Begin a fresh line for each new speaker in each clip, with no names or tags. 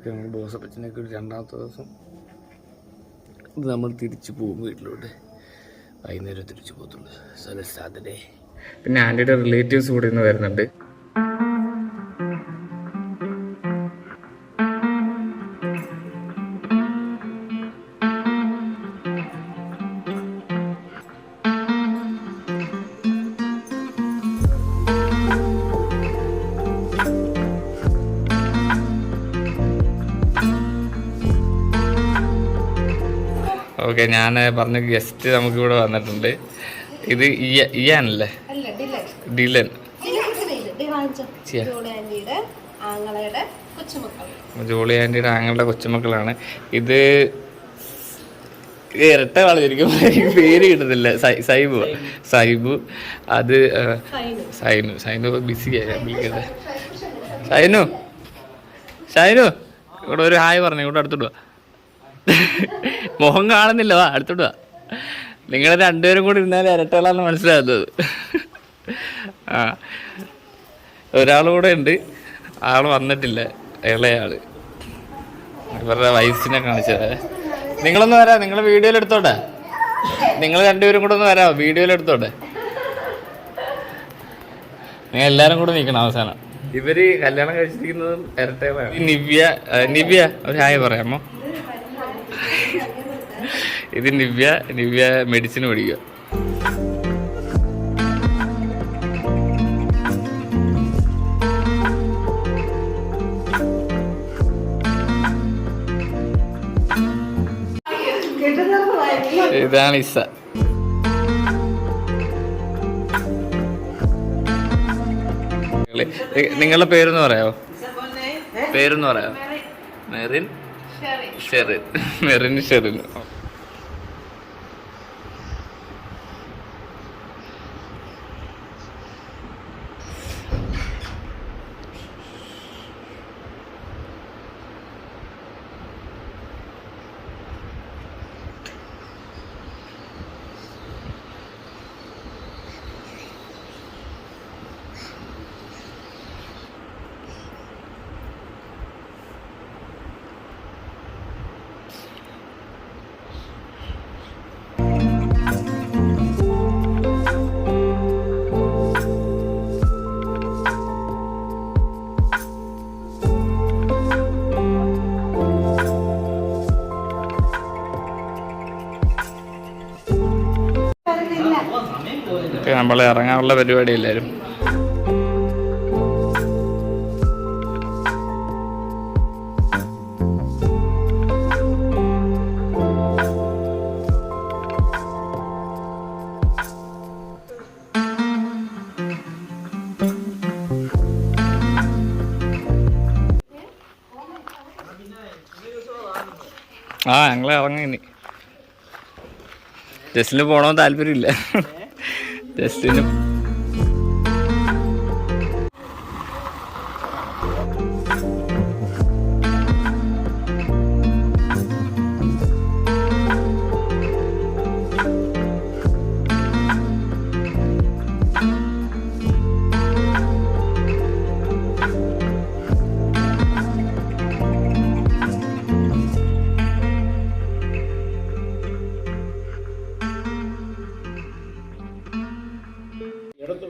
ഞങ്ങൾ ബോസപ്പച്ചനൊക്കെ ഒരു രണ്ടാമത്തെ ദിവസം ഇത് നമ്മൾ തിരിച്ചു പോകും വീട്ടിലോട്ട്. വൈകുന്നേരം തിരിച്ചു പോകത്തുള്ളൂ. So Saturday. പിന്നെ ആൻറ്റിയുടെ റിലേറ്റീവ്സ് കൂടെ ഇന്ന് വരുന്നുണ്ട്. ഓക്കെ, ഞാൻ പറഞ്ഞ ഗസ്റ്റ് നമുക്കിവിടെ വന്നിട്ടുണ്ട്. ഇത് ഇയാനല്ലേ? ഡിലൻ. ജോളി ആൻറ്റിയുടെ ആങ്ങളുടെ കൊച്ചുമക്കളാണ്. ഇത് ഇരട്ട കളഞ്ഞിരിക്കും, പേര് കിട്ടുന്നില്ല. സൈബു. അത് സൈനു ബിസിയായി വിളിക്കട്ടെ. ഷൈനു ഇവിടെ ഒരു ഹായ് പറഞ്ഞു. ഇവിടെ അടുത്തിടുക. മുഖം കാണുന്നില്ല, വാ അടുത്തിടുക. നിങ്ങൾ രണ്ടുപേരും കൂടി ഇരുന്നാലും ഇരട്ടകളാണെന്ന് മനസ്സിലാകുന്നത്. ആ, ഒരാളുകൂടെ ഉണ്ട്, ആൾ വന്നിട്ടില്ല, ഇളയാള്. ഇവരുടെ വൈഫിനെ കാണിച്ചത്. നിങ്ങളൊന്ന് വരാം, നിങ്ങൾ വീഡിയോയിലെടുത്തോട്ടെ. നിങ്ങൾ രണ്ടുപേരും കൂടെ ഒന്ന് വരാമോ? വീഡിയോയിലെടുത്തോട്ടെ. നിങ്ങൾ എല്ലാവരും കൂടെ നിൽക്കണം അവസാനം. ഇവര് കല്യാണം കഴിച്ചിരിക്കുന്നതും ഇരട്ടകളാണ്. നിവ്യ ഒരു ഹായ് പറയാമോ? ഇത് നിവ്യ മെഡിസിൻ പഠിക്കുക. ഇതാണ് ഇസ. നിങ്ങളുടെ പേരൊന്ന് പറയാമോ? മെറിൻ ഷെറിൻ. നമ്മൾ ഇറങ്ങാനുള്ള പരിപാടി എല്ലാവരും. ഞങ്ങൾ ഇറങ്ങി. ഇനി ജസ്റ്റിന് പോകണമെന്ന് താല്പര്യമില്ല. ജസ്റ്റിന്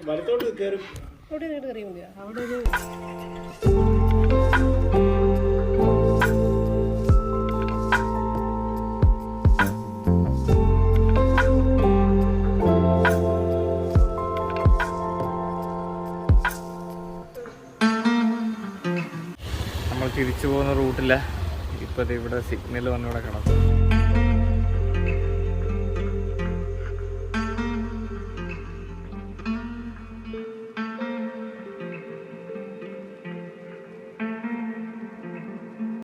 വലത്തോട്ട് കയറി അവിടെ ഒരു നമ്മൾ തിരിച്ചു പോകുന്ന റൂട്ടില്ല. ഇപ്പം ഇവിടെ സിഗ്നൽ വന്നിവിടെ കിടക്കും.